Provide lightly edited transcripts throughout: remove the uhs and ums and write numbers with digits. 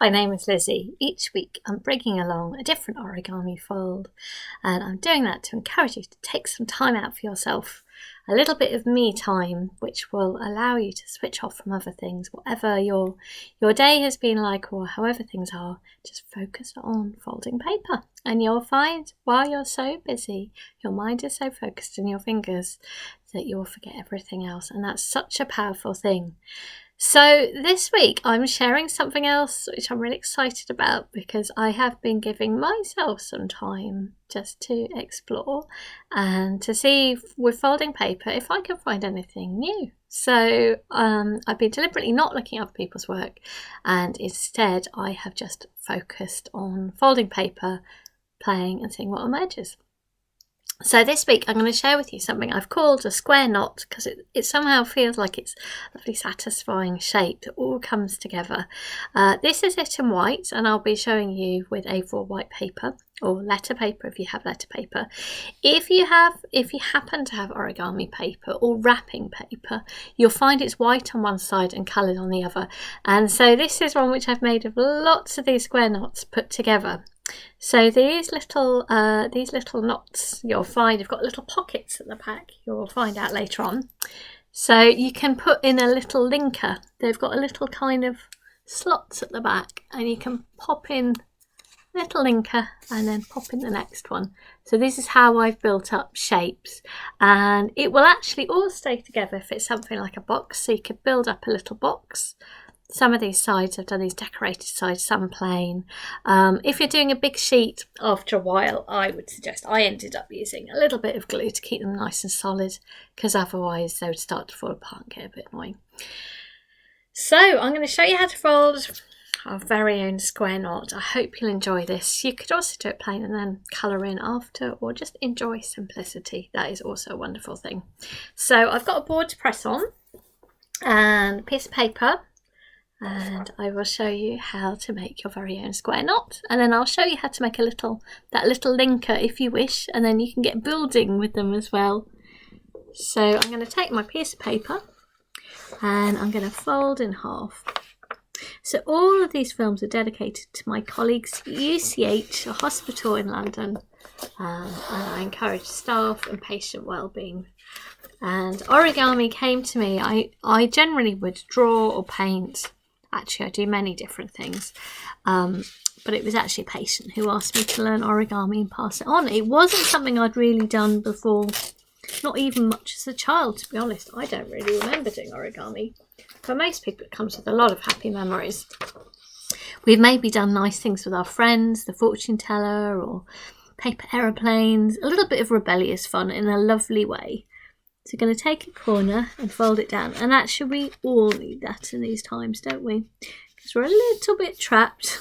My name is Lizzie. Each week I'm bringing along a different origami fold, and I'm doing that to encourage you to take some time out for yourself, a little bit of me time, which will allow you to switch off from other things, whatever your day has been like or however things are. Just focus on folding paper, and you'll find while you're so busy, your mind is so focused in your fingers that you'll forget everything else, and that's such a powerful thing. So this week I'm sharing something else which I'm really excited about, because I have been giving myself some time just to explore and to see with folding paper if I can find anything new. So I've been deliberately not looking at other people's work, and instead I have just focused on folding paper, playing and seeing what emerges. So this week I'm going to share with you something I've called a square knot, because it somehow feels like it's a lovely satisfying shape that all comes together. This is it in white, and I'll be showing you with A4 white paper or letter paper if you have letter paper. If you happen to have origami paper or wrapping paper, you'll find it's white on one side and coloured on the other. And so this is one which I've made of lots of these square knots put together. So these little knots you'll find have got little pockets at the back. You'll find out later on. So you can put in a little linker. They've got a little kind of slots at the back, and you can pop in a little linker and then pop in the next one. So this is how I've built up shapes, and it will actually all stay together if it's something like a box. So you could build up a little box. Some of these sides, I've done these decorated sides, some plain. If you're doing a big sheet, after a while, I would suggest, I ended up using a little bit of glue to keep them nice and solid, because otherwise they would start to fall apart and get a bit annoying. So I'm going to show you how to fold our very own square knot. I hope you'll enjoy this. You could also do it plain and then colour in after, or just enjoy simplicity. That is also a wonderful thing. So I've got a board to press on and a piece of paper, and I will show you how to make your very own square knot, and then I'll show you how to make that little linker if you wish, and then you can get building with them as well. So I'm going to take my piece of paper and I'm going to fold in half. So all of these films are dedicated to my colleagues at UCLH, a hospital in London, and I encourage staff and patient well-being. And origami came to me. I generally would draw or paint. Actually, I do many different things, but it was actually a patient who asked me to learn origami and pass it on. It wasn't something I'd really done before, not even much as a child, to be honest. I don't really remember doing origami. For most people, it comes with a lot of happy memories. We've maybe done nice things with our friends, the fortune teller, or paper aeroplanes, a little bit of rebellious fun in a lovely way. So we're going to take a corner and fold it down. And actually we all need that in these times, don't we? Because we're a little bit trapped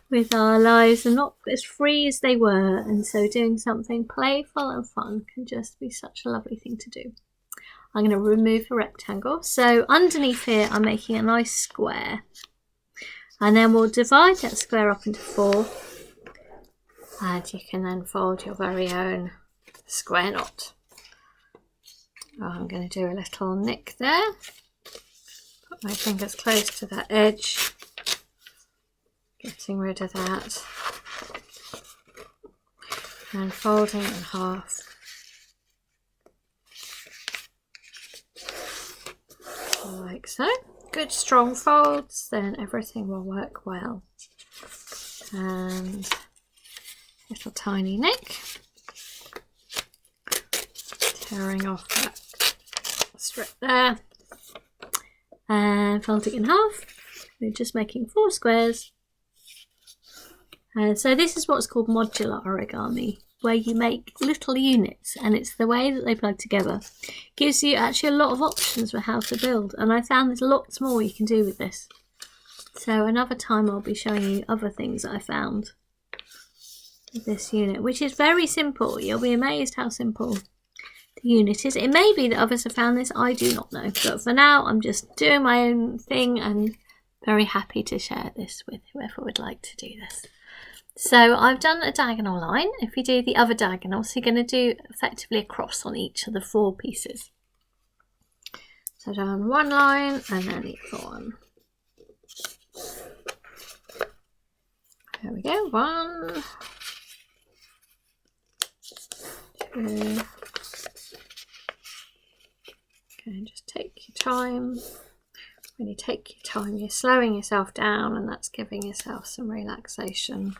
with our lives and not as free as they were. And so doing something playful and fun can just be such a lovely thing to do. I'm going to remove the rectangle. So underneath here I'm making a nice square. And then we'll divide that square up into 4. And you can then fold your very own square knot. I'm going to do a little nick there, put my fingers close to that edge, getting rid of that, and folding in half. Like so. Good strong folds, then everything will work well. And little tiny nick, tearing off that strip there, and folding in half. We're just making 4 squares. So this is what's called modular origami, where you make little units, and it's the way that they plug together. Gives you actually a lot of options for how to build, and I found there's lots more you can do with this. So another time I'll be showing you other things that I found with this unit, which is very simple. You'll be amazed how simple the unit is. It may be that others have found this, I do not know, but for now I'm just doing my own thing and very happy to share this with whoever would like to do this. So I've done a diagonal line. If you do the other diagonal, so you're going to do effectively a cross on each of the 4 pieces. So down one line and then the other one. There we go. 1, 2. Okay, just take your time. When you take your time, you're slowing yourself down, and that's giving yourself some relaxation.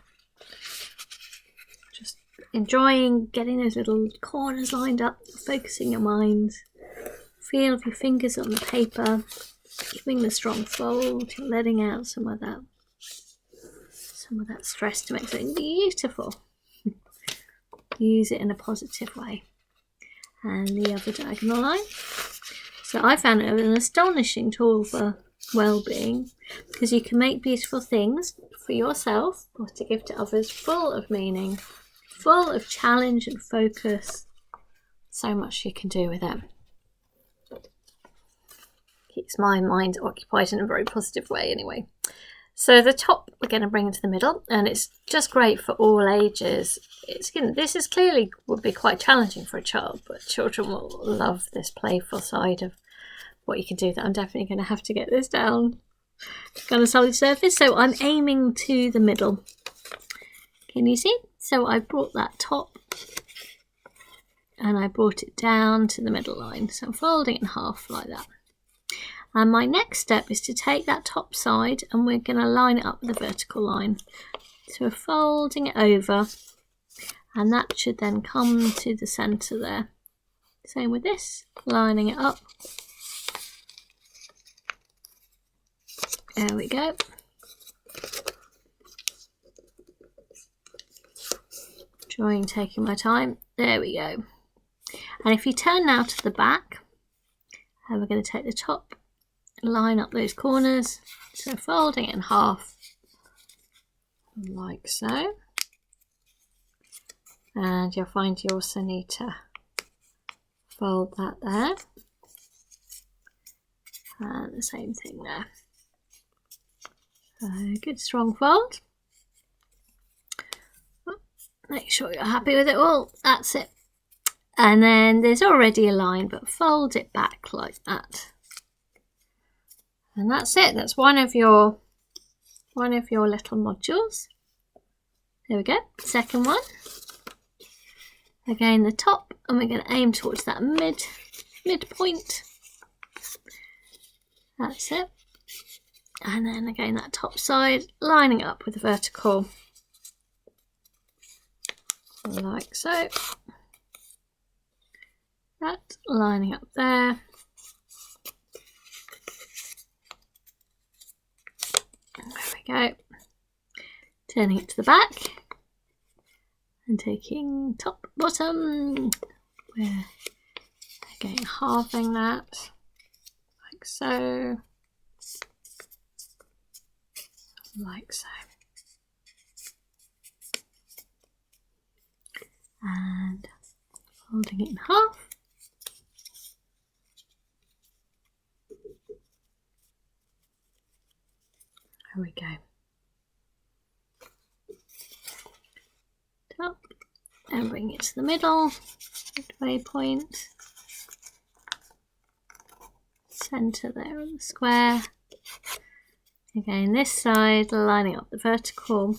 Just enjoying getting those little corners lined up, focusing your mind. Feel of your fingers on the paper, giving the strong fold. You're letting out some of that stress to make something beautiful. Use it in a positive way. And the other diagonal line. So I found it an astonishing tool for well-being, because you can make beautiful things for yourself or to give to others, full of meaning, full of challenge and focus. So much you can do with it. Keeps my mind occupied in a very positive way anyway. So the top we're going to bring into the middle, and it's just great for all ages. This is clearly would be quite challenging for a child, but children will love this playful side of what you can do. That I'm definitely going to have to get this down on a solid surface. So I'm aiming to the middle. Can you see? So I brought that top and I brought it down to the middle line. So I'm folding it in half like that. And my next step is to take that top side and we're going to line it up with a vertical line. So we're folding it over, and that should then come to the centre there. Same with this, lining it up. There we go. Enjoying taking my time. There we go. And if you turn now to the back, and we're going to take the top, line up those corners, so folding it in half like so, and you'll find you also need to fold that there, and the same thing there. So good strong fold. Make sure you're happy with it all. That's it. And then there's already a line, but fold it back like that. And that's it. That's one of your little modules. There we go. Second one. Again, the top, and we're going to aim towards that midpoint. That's it. And then again, that top side, lining up with the vertical, like so. That lining up there. There we go. Turning it to the back and taking top, bottom. We're again halving that like so, like so, and folding it in half. There we go. Top, and bring it to the middle, midway point, centre there on the square. Again, this side, lining up the vertical,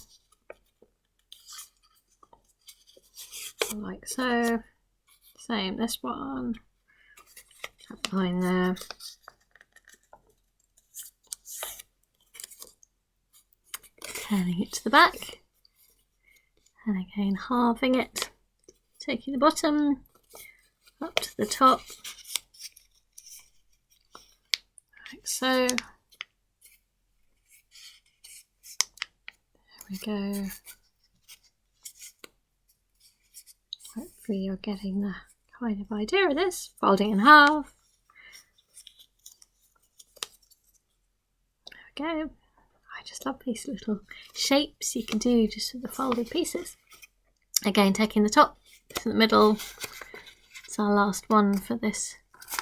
like so. Same this one, that line there. Turning it to the back, and again halving it, taking the bottom up to the top, like so. There we go. Hopefully you're getting the kind of idea of this. Folding in half. There we go. I just love these little shapes you can do just with the folded pieces. Again, taking the top to the middle. It's our last one for this,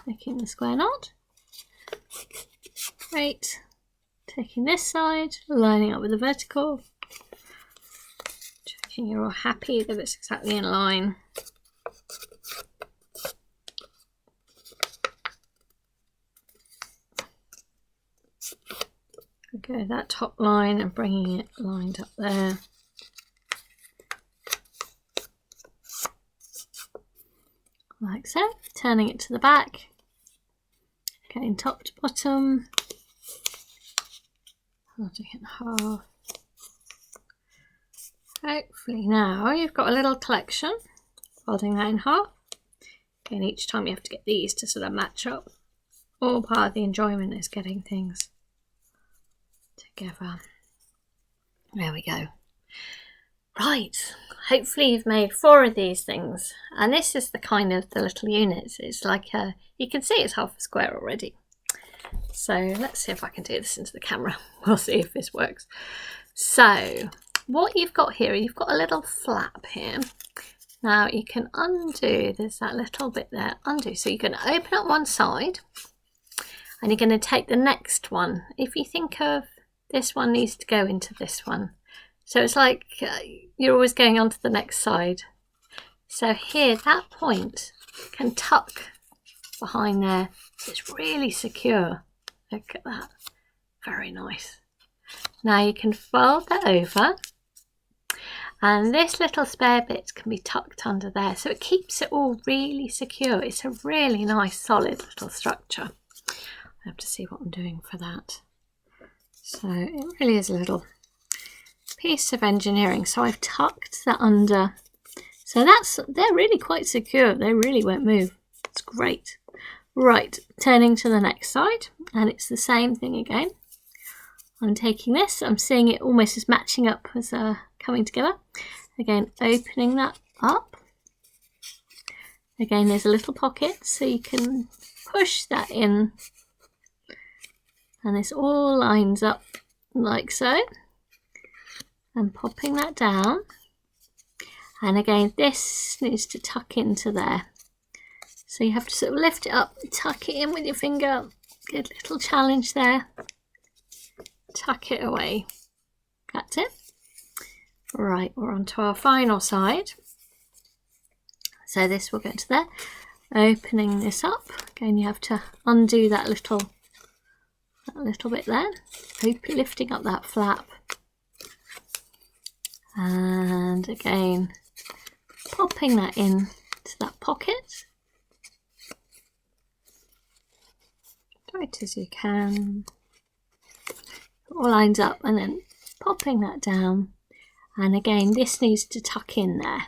making the square knot. Great. Taking this side, lining up with the vertical. Checking you're all happy that it's exactly in line. Okay, that top line and bringing it lined up there. Like so, turning it to the back, going top to bottom, folding it in half. Hopefully now you've got a little collection, folding that in half. Again, each time you have to get these to sort of match up. All part of the enjoyment is getting things together. There we go. Right, hopefully you've made 4 of these things, and this is the kind of the little units. It's like you can see it's half a square already. So let's see if I can do this into the camera. We'll see if this works. So what you've got here, you've got a little flap here. Now you can undo, there's that little bit there, undo. So you're going to open up one side and you're going to take the next one. If you think of this one needs to go into this one. So it's like you're always going on to the next side. So here, that point can tuck behind there. So it's really secure. Look at that. Very nice. Now you can fold that over. And this little spare bit can be tucked under there. So it keeps it all really secure. It's a really nice, solid little structure. I have to see what I'm doing for that. So it really is a little piece of engineering. So I've tucked that under. So they're really quite secure. They really won't move. It's great. Right, turning to the next side, and it's the same thing again. I'm taking this, I'm seeing it almost as matching up as coming together. Again, opening that up. Again, there's a little pocket, so you can push that in. And this all lines up like so. And popping that down. And again, this needs to tuck into there. So you have to sort of lift it up, tuck it in with your finger. Good little challenge there. Tuck it away. That's it. Right, we're on to our final side. So this will go to there. Opening this up. Again, you have to undo that little bit there. Lifting up that flap. And again, popping that in to that pocket. Right as you can. All lines up and then popping that down. And again, this needs to tuck in there.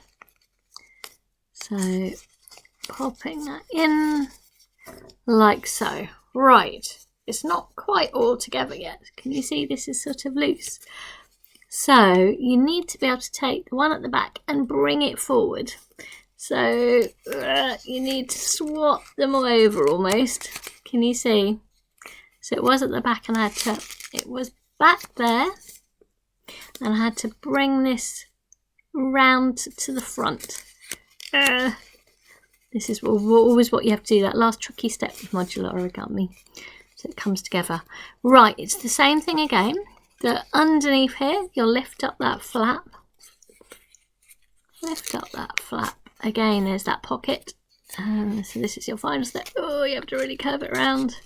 So popping that in like so. Right, it's not quite all together yet. Can you see this is sort of loose? So you need to be able to take the one at the back and bring it forward. So you need to swap them all over almost. Can you see? So it was at the back and it was back there and I had to bring this round to the front. This is always what you have to do, that last tricky step with modular origami. So it comes together. Right, it's the same thing again. The underneath here, you'll lift up that flap. Lift up that flap. Again, there's that pocket. So this is your final step. Oh, you have to really curve it around.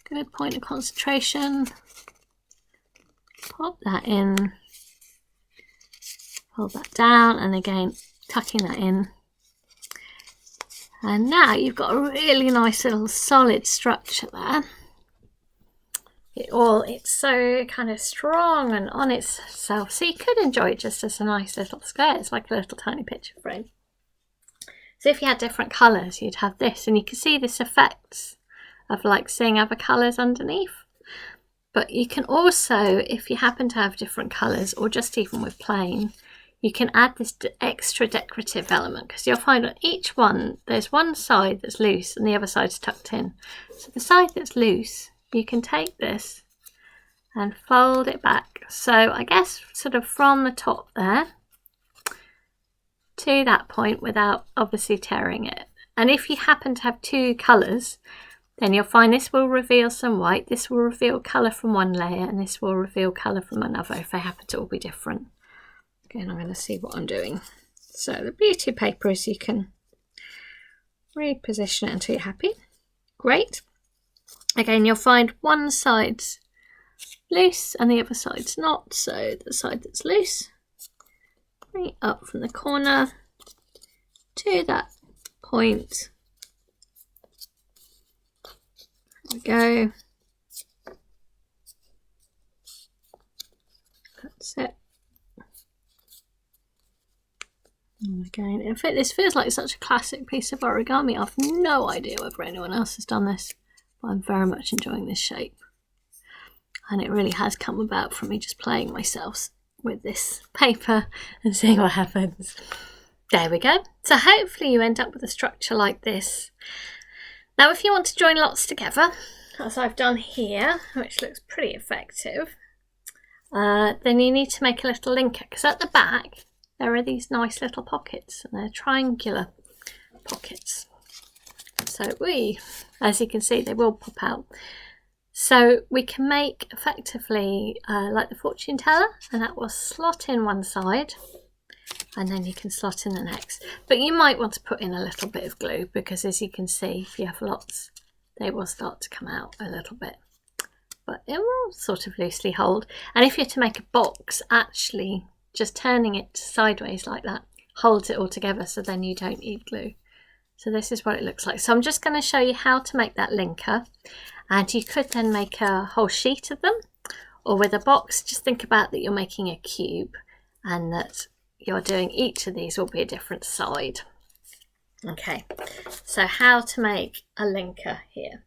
Good point of concentration. Pop that in. Hold that down, and again, tucking that in. And now you've got a really nice little solid structure there. It's so kind of strong and on itself, so you could enjoy it just as a nice little square. It's like a little tiny picture frame. So if you had different colours, you'd have this, and you can see this effect of like seeing other colours underneath. But you can also, if you happen to have different colours, or just even with plain, you can add this extra decorative element, because you'll find on each one there's one side that's loose and the other side's tucked in. So the side that's loose, you can take this and fold it back. So I guess sort of from the top there to that point without obviously tearing it. And if you happen to have two colours, then you'll find this will reveal some white, this will reveal colour from one layer, and this will reveal colour from another if they happen to all be different. Again, I'm going to see what I'm doing. So the beauty of paper is you can reposition it until you're happy. Great. Again, you'll find one side's loose and the other side's not, so the side that's loose, bring it up from the corner to that point. There we go. That's it. And again, in fact, this feels like such a classic piece of origami. I've no idea whether anyone else has done this, but I'm very much enjoying this shape. And it really has come about from me just playing myself with this paper and seeing what happens. There we go. So hopefully you end up with a structure like this. Now if you want to join lots together, as I've done here, which looks pretty effective, then you need to make a little linker, because at the back there are these nice little pockets, and they're triangular pockets. So as you can see, they will pop out. So we can make effectively like the fortune teller, and that will slot in one side and then you can slot in the next. But you might want to put in a little bit of glue, because as you can see, if you have lots, they will start to come out a little bit. But it will sort of loosely hold. And if you're to make a box, actually just turning it sideways like that holds it all together, so then you don't need glue. So this is what it looks like. So I'm just going to show you how to make that linker. And you could then make a whole sheet of them, or with a box, just think about that you're making a cube and that you're doing each of these will be a different side. Okay, so how to make a linker here.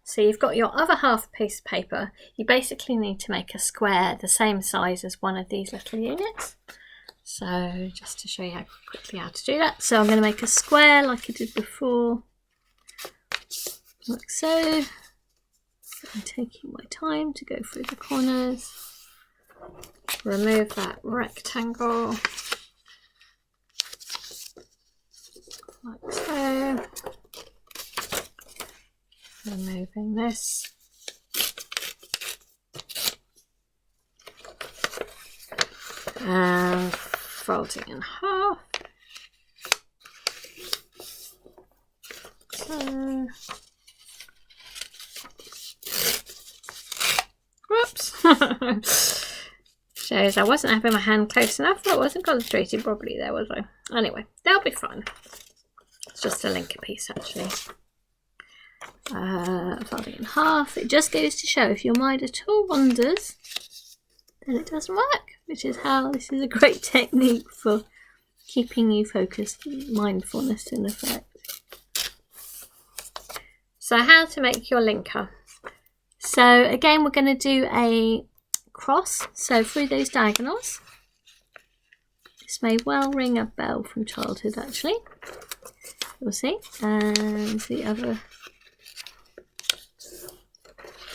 So you've got your other half piece of paper. You basically need to make a square the same size as one of these little units. So just to show you quickly how to do that. So I'm going to make a square like I did before, like so. I'm taking my time to go through the corners, remove that rectangle, like so, removing this, and folding in half, so. Whoops. Shows I wasn't having my hand close enough. I wasn't concentrating properly there, was I? Anyway, that'll be fun. It's just a linker piece, actually. Folding in half. It just goes to show, if your mind at all wanders, then it doesn't work, which is how this is a great technique for keeping you focused, mindfulness in effect. So how to make your linker. So again, we're going to do a cross, so through those diagonals. This may well ring a bell from childhood, actually. We'll see. And the other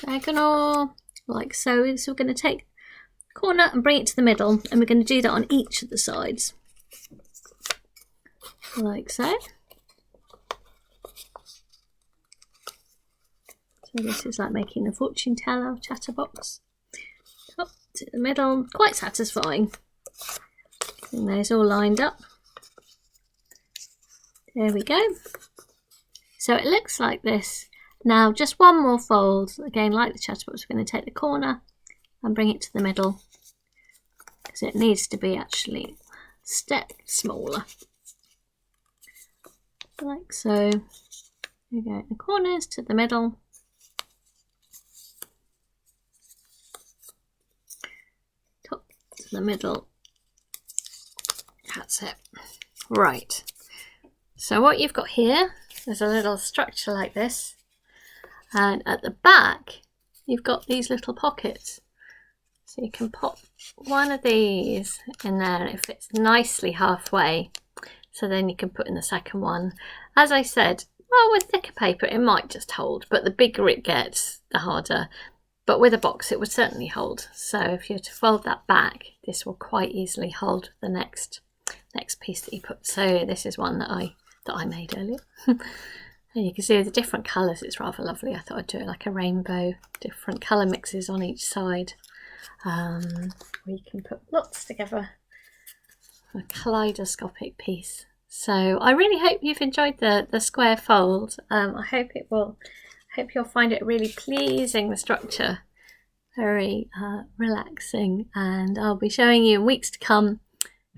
diagonal, like so. So we're going to take the corner and bring it to the middle, and we're going to do that on each of the sides, like so. So this is like making a fortune teller or chatterbox. Up to the middle, quite satisfying. Getting those all lined up. There we go. So it looks like this. Now just one more fold, again like the chatterbox, we're going to take the corner and bring it to the middle, because it needs to be actually a step smaller. Like so. There we go, the corners to the middle. To the middle. That's it. Right. So what you've got here is a little structure like this, and at the back you've got these little pockets. So you can pop one of these in there and it fits nicely halfway. So then you can put in the second one. As I said, well, with thicker paper it might just hold, but the bigger it gets, the harder. But with a box it would certainly hold. So if you were to fold that back, this will quite easily hold the next piece that you put. So this is one that I made earlier. And you can see with the different colours, it's rather lovely. I thought I'd do it like a rainbow, different colour mixes on each side. We can put lots together, a kaleidoscopic piece. So I really hope you've enjoyed the square fold. I hope you'll find it really pleasing, the structure. very relaxing, and I'll be showing you in weeks to come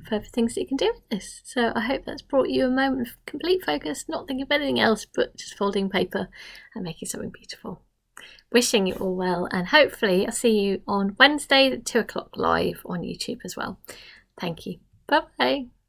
further things that you can do with this. So I hope that's brought you a moment of complete focus, not thinking of anything else but just folding paper and making something beautiful. Wishing you all well, and hopefully I'll see you on Wednesday at 2 o'clock live on YouTube as well. Thank you. Bye bye.